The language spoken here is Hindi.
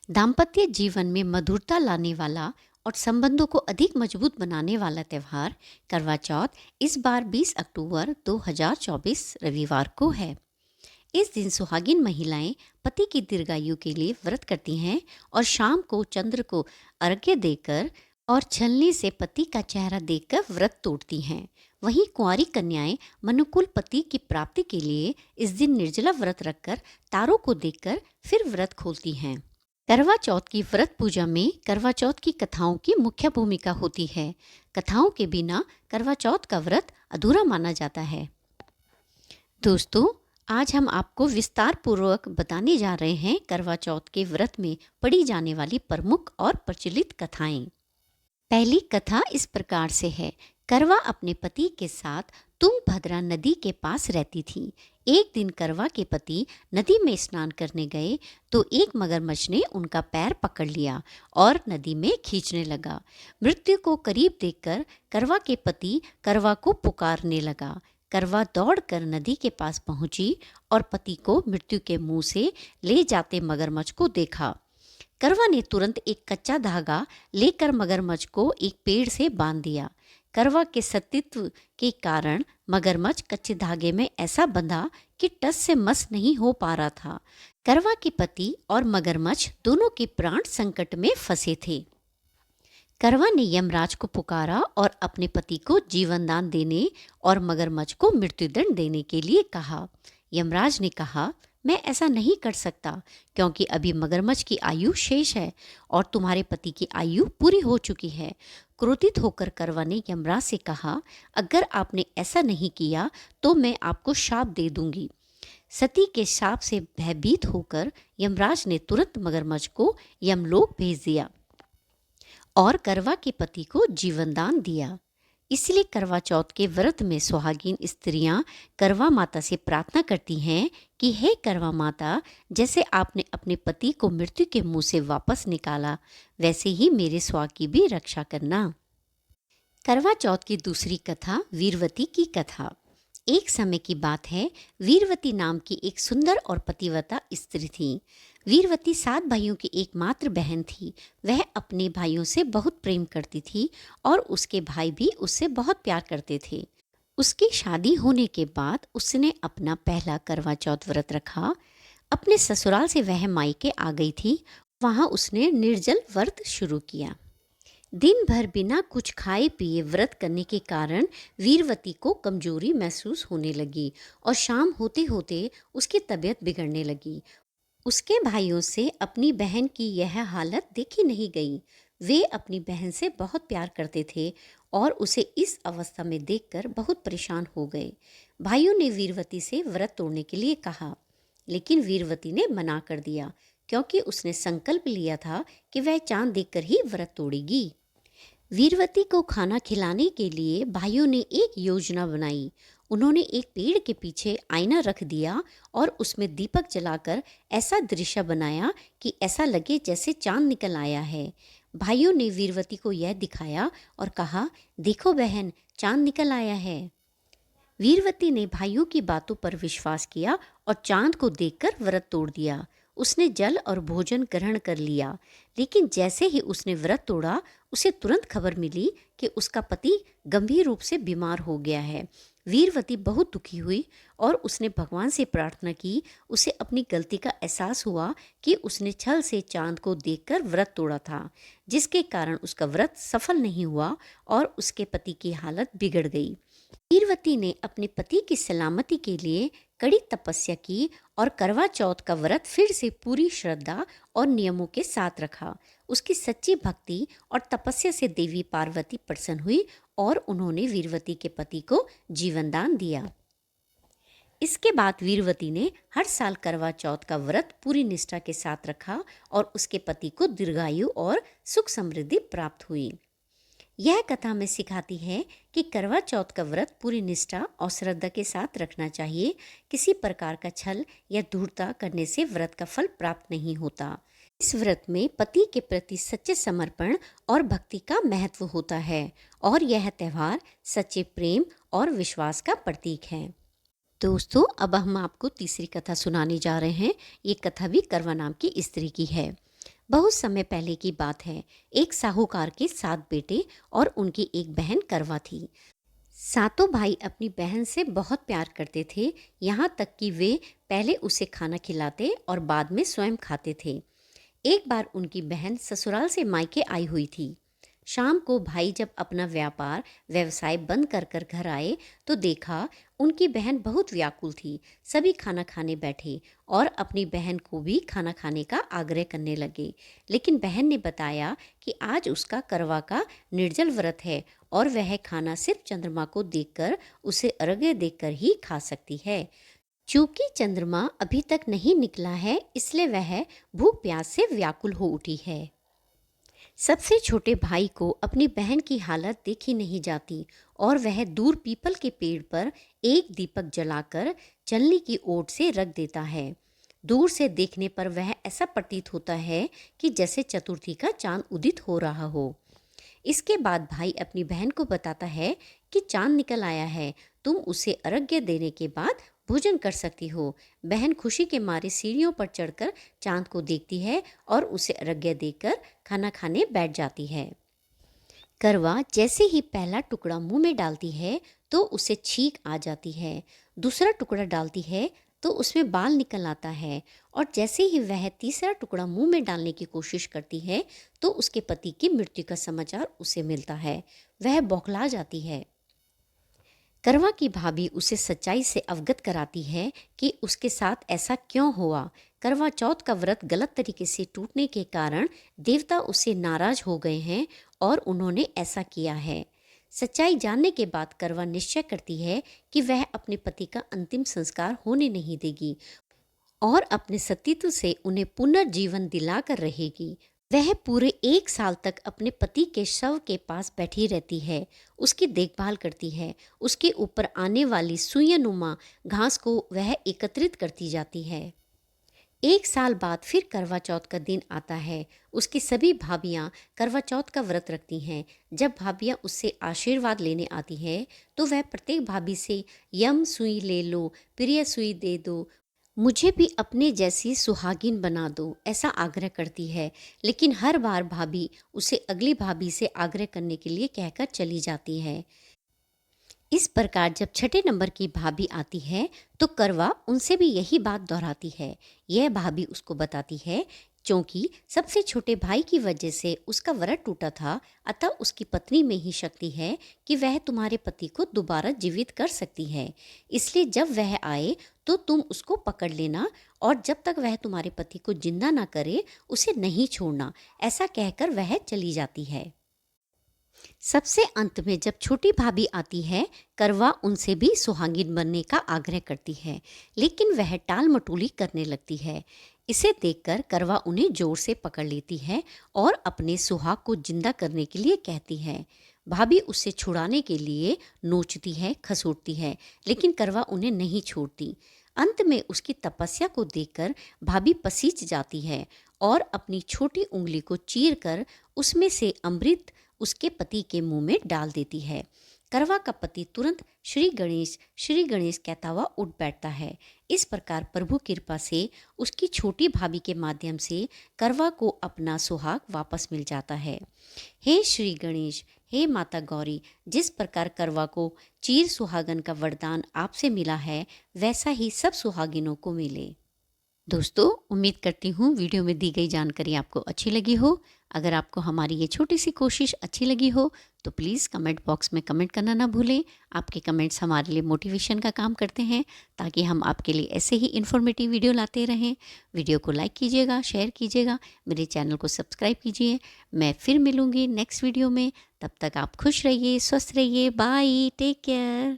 दाम्पत्य जीवन में मधुरता लाने वाला और संबंधों को अधिक मजबूत बनाने वाला त्यौहार करवा चौथ इस बार 20 अक्टूबर 2024 रविवार को है। इस दिन सुहागिन महिलाएं पति की दीर्घायु के लिए व्रत करती हैं और शाम को चंद्र को अर्घ्य देकर और छलनी से पति का चेहरा देखकर व्रत तोड़ती हैं। वहीं कुंवारी कन्याएं मनुकुल पति की प्राप्ति के लिए इस दिन निर्जला व्रत रखकर तारों को देखकर फिर व्रत खोलती हैं। करवा चौथ की व्रत पूजा में करवा चौथ की कथाओं की मुख्य भूमिका होती है। कथाओं के बिना करवा चौथ का व्रत अधूरा माना जाता है। दोस्तों, आज हम आपको विस्तार पूर्वक बताने जा रहे हैं करवा चौथ के व्रत में पढ़ी जाने वाली प्रमुख और प्रचलित कथाएं। पहली कथा इस प्रकार से है। करवा अपने पति के साथ तुंगभद्रा नदी के पास रहती थी। एक दिन करवा के पति नदी में स्नान करने गए तो एक मगरमच्छ ने उनका पैर पकड़ लिया और नदी में खींचने लगा। मृत्यु को करीब देखकर करवा के पति करवा को पुकारने लगा। करवा दौड़कर नदी के पास पहुंची और पति को मृत्यु के मुंह से ले जाते मगरमच्छ को देखा। करवा ने तुरंत एक कच्चा धागा लेकर मगरमच्छ को एक पेड़ से बांध दिया। करवा के सतीत्व के कारण मगरमच्छ कच्चे धागे में ऐसा बंधा कि टस से मस नहीं हो पा रहा था। करवा के पति और मगरमच्छ दोनों के प्राण संकट में फंसे थे। करवा ने यमराज को पुकारा और अपने पति को जीवन दान देने और मगरमच्छ को मृत्युदंड देने के लिए कहा। यमराज ने कहा, मैं ऐसा नहीं कर सकता क्योंकि अभी मगरमच्छ की आयु शेष है और तुम्हारे पति की आयु पूरी हो चुकी है। क्रोधित होकर करवा ने यमराज से कहा, अगर आपने ऐसा नहीं किया तो मैं आपको शाप दे दूंगी। सती के शाप से भयभीत होकर यमराज ने तुरंत मगरमच्छ को यमलोक भेज दिया और करवा के पति को जीवन दान दिया। इसलिए करवा चौथ के व्रत में सुहागिन स्त्रियां करवा माता से प्रार्थना करती हैं कि हे करवा माता, जैसे आपने अपने पति को मृत्यु के मुंह से वापस निकाला, वैसे ही मेरे स्वास्थ्य की भी रक्षा करना। करवा चौथ की दूसरी कथा वीरवती की कथा। एक समय की बात है, वीरवती नाम की एक सुंदर और पतिव्रता स्त्री थी। वीरवती 7 भाइयों की एकमात्र बहन थी। वह अपने भाइयों से बहुत प्रेम करती थी और उसके भाई भी उससे बहुत प्यार करते थे। उसकी शादी होने के बाद उसने अपना पहला करवा चौथ व्रत रखा। अपने ससुराल से वह मायके आ गई थी। वहाँ उसने निर्जल व्रत शुरू किया। दिन भर बिना कुछ खाए पिए व्रत करने के कारण वीरवती को कमजोरी महसूस होने लगी और शाम होते होते उसकी तबीयत बिगड़ने लगी। उसके भाइयों से अपनी बहन की यह हालत देखी नहीं गई। वे अपनी बहन से बहुत प्यार करते थे और उसे इस अवस्था में देखकर बहुत परेशान हो गए। भाइयों ने वीरवती से व्रत तोड़ने के लिए कहा, लेकिन वीरवती ने मना कर दिया क्योंकि उसने संकल्प लिया था कि वह चांद देखकर ही व्रत तोड़ेगी। वीरवती को खाना खिलाने के लिए भाइयों ने एक योजना बनाई। उन्होंने एक पेड़ के पीछे आईना रख दिया और उसमें दीपक जलाकर ऐसा दृश्य बनाया कि ऐसा लगे जैसे चांद निकल आया है। भाइयों ने वीरवती को यह दिखाया और कहा, देखो बहन, चांद निकल आया है। वीरवती ने भाइयों की बातों पर विश्वास किया और चांद को देखकर व्रत तोड़ दिया। उसने जल और भोजन ग्रहण कर लिया, लेकिन जैसे ही उसने व्रत तोड़ा उसे तुरंत खबर मिली कि उसका पति गंभीर रूप से बीमार हो गया है। वीरवती बहुत दुखी हुई और उसने भगवान से प्रार्थना की। उसे अपनी गलती का एहसास हुआ कि उसने छल से चांद को देखकर व्रत तोड़ा था, जिसके कारण उसका व्रत सफल नहीं हुआ और उसके पति की हालत बिगड़ गई। वीरवती ने अपने पति की सलामती के लिए कड़ी तपस्या की और करवा चौथ का व्रत फिर से पूरी श्रद्धा और नियमों के साथ रखा। उसकी सच्ची भक्ति और तपस्या से देवी पार्वती प्रसन्न हुई और उन्होंने वीरवती के पति को जीवन दान दिया। इसके बाद वीरवती ने हर साल करवा चौथ का व्रत पूरी निष्ठा के साथ रखा और उसके पति को दीर्घायु और सुख समृद्धि प्राप्त हुई। यह कथा हमें सिखाती है कि करवा चौथ का व्रत पूरी निष्ठा और श्रद्धा के साथ रखना चाहिए। किसी प्रकार का छल या धूर्तता करने से व्रत का फल प्राप्त नहीं होता। इस व्रत में पति के प्रति सच्चे समर्पण और भक्ति का महत्व होता है और यह त्यौहार सच्चे प्रेम और विश्वास का प्रतीक है। दोस्तों, अब हम आपको तीसरी कथा सुनाने जा रहे हैं। ये कथा भी करवा नाम की स्त्री की है। बहुत समय पहले की बात है। एक साहूकार के 7 बेटे और उनकी एक बहन करवा थी। सातों भाई अपनी बहन से बहुत प्यार करते थे, यहाँ तक कि वे पहले उसे खाना खिलाते और बाद में स्वयं खाते थे। एक बार उनकी बहन ससुराल से मायके आई हुई थी। शाम को भाई जब अपना व्यवसाय बंद कर कर घर आए तो देखा उनकी बहन बहुत व्याकुल थी। सभी खाना खाने बैठे और अपनी बहन को भी खाना खाने का आग्रह करने लगे, लेकिन बहन ने बताया कि आज उसका करवा का निर्जल व्रत है और वह खाना सिर्फ चंद्रमा को देखकर, उसे अर्घ्य देकर ही खा सकती है। चूंकि चंद्रमा अभी तक नहीं निकला है, इसलिए वह भूख प्यास से व्याकुल हो उठी है। सबसे छोटे भाई को अपनी बहन की हालत देखी नहीं जाती और वह दूर पीपल के पेड़ पर एक दीपक जलाकर चलनी की ओट से रख देता है। दूर से देखने पर वह ऐसा प्रतीत होता है कि जैसे चतुर्थी का चांद उदित हो रहा हो। इसके बाद भाई अपनी बहन को बताता है कि चांद निकल आया है, तुम उसे अर्घ्य देने के बाद भोजन कर सकती हो। बहन खुशी के मारे सीढ़ियों पर चढ़कर चांद को देखती है और उसे अर्घ्य देकर खाना खाने बैठ जाती है। करवा जैसे ही पहला टुकड़ा मुंह में डालती है तो उसे छींक आ जाती है। दूसरा टुकड़ा डालती है तो उसमें बाल निकल आता है और जैसे ही वह तीसरा टुकड़ा मुंह में डालने की कोशिश करती है तो उसके पति की मृत्यु का समाचार उसे मिलता है। वह बौखला जाती है। करवा की भाभी उसे सच्चाई से अवगत कराती है कि उसके साथ ऐसा क्यों हुआ। करवा चौथ का व्रत गलत तरीके से टूटने के कारण देवता उससे नाराज हो गए हैं और उन्होंने ऐसा किया है। सच्चाई जानने के बाद करवा निश्चय करती है कि वह अपने पति का अंतिम संस्कार होने नहीं देगी और अपने सतीत्व से उन्हें पुनर्जीवन दिलाकर रहेगी। वह पूरे 1 साल तक अपने पति के शव के पास बैठी रहती है, उसकी देखभाल करती है। उसके ऊपर आने वाली सुइयानुमा घास को वह एकत्रित करती जाती है। 1 साल बाद फिर करवा चौथ का दिन आता है। उसकी सभी भाभियाँ करवा चौथ का व्रत रखती हैं। जब भाभियाँ उससे आशीर्वाद लेने आती हैं तो वह प्रत्येक भाभी से यम सुई ले लो, प्रिय सुई दे दो, मुझे भी अपने जैसी सुहागिन बना दो, ऐसा आग्रह करती है। लेकिन हर बार भाभी उसे अगली भाभी से आग्रह करने के लिए कहकर चली जाती है। इस प्रकार जब छठे नंबर की भाभी आती है तो करवा उनसे भी यही बात दोहराती है। यह भाभी उसको बताती है क्योंकि सबसे छोटे भाई की वजह से उसका व्रत टूटा था, अतः उसकी पत्नी में ही शक्ति है कि वह तुम्हारे पति को दोबारा जीवित कर सकती है। इसलिए जब वह आए तो तुम उसको पकड़ लेना और जब तक वह तुम्हारे पति को जिंदा ना करे उसे नहीं छोड़ना, ऐसा कहकर वह चली जाती है। सबसे अंत में जब छोटी भाभी आती है, करवा उनसे भी सुहागिन बनने का आग्रह करती है, लेकिन वह टाल मटोली करने लगती है। इसे देखकर करवा उन्हें जोर से पकड़ लेती है और अपने सुहाग को जिंदा करने के लिए कहती है। भाभी उससे छुड़ाने के लिए नोचती है, खसोटती है, लेकिन करवा उन्हें नहीं छोड़ती। अंत में उसकी तपस्या को देखकर भाभी पसीज जाती है और अपनी छोटी उंगली को चीरकर उसमें से अमृत उसके पति के मुंह में डाल देती है। करवा का पति तुरंत श्री गणेश कहता हुआ उठ बैठता है। इस प्रकार प्रभु कृपा से उसकी छोटी भाभी के माध्यम से करवा को अपना सुहाग वापस मिल जाता है। हे श्री गणेश, हे माता गौरी, जिस प्रकार करवा को चीर सुहागन का वरदान आपसे मिला है, वैसा ही सब सुहागिनों को मिले। दोस्तों, उम्मीद करती हूँ वीडियो में दी गई जानकारी आपको अच्छी लगी हो। अगर आपको हमारी ये छोटी सी कोशिश अच्छी लगी हो तो प्लीज़ कमेंट बॉक्स में कमेंट करना ना भूलें। आपके कमेंट्स हमारे लिए मोटिवेशन का काम करते हैं ताकि हम आपके लिए ऐसे ही इन्फॉर्मेटिव वीडियो लाते रहें। वीडियो को लाइक कीजिएगा, शेयर कीजिएगा, मेरे चैनल को सब्सक्राइब कीजिए। मैं फिर मिलूँगी नेक्स्ट वीडियो में। तब तक आप खुश रहिए, स्वस्थ रहिए। Bye, take care.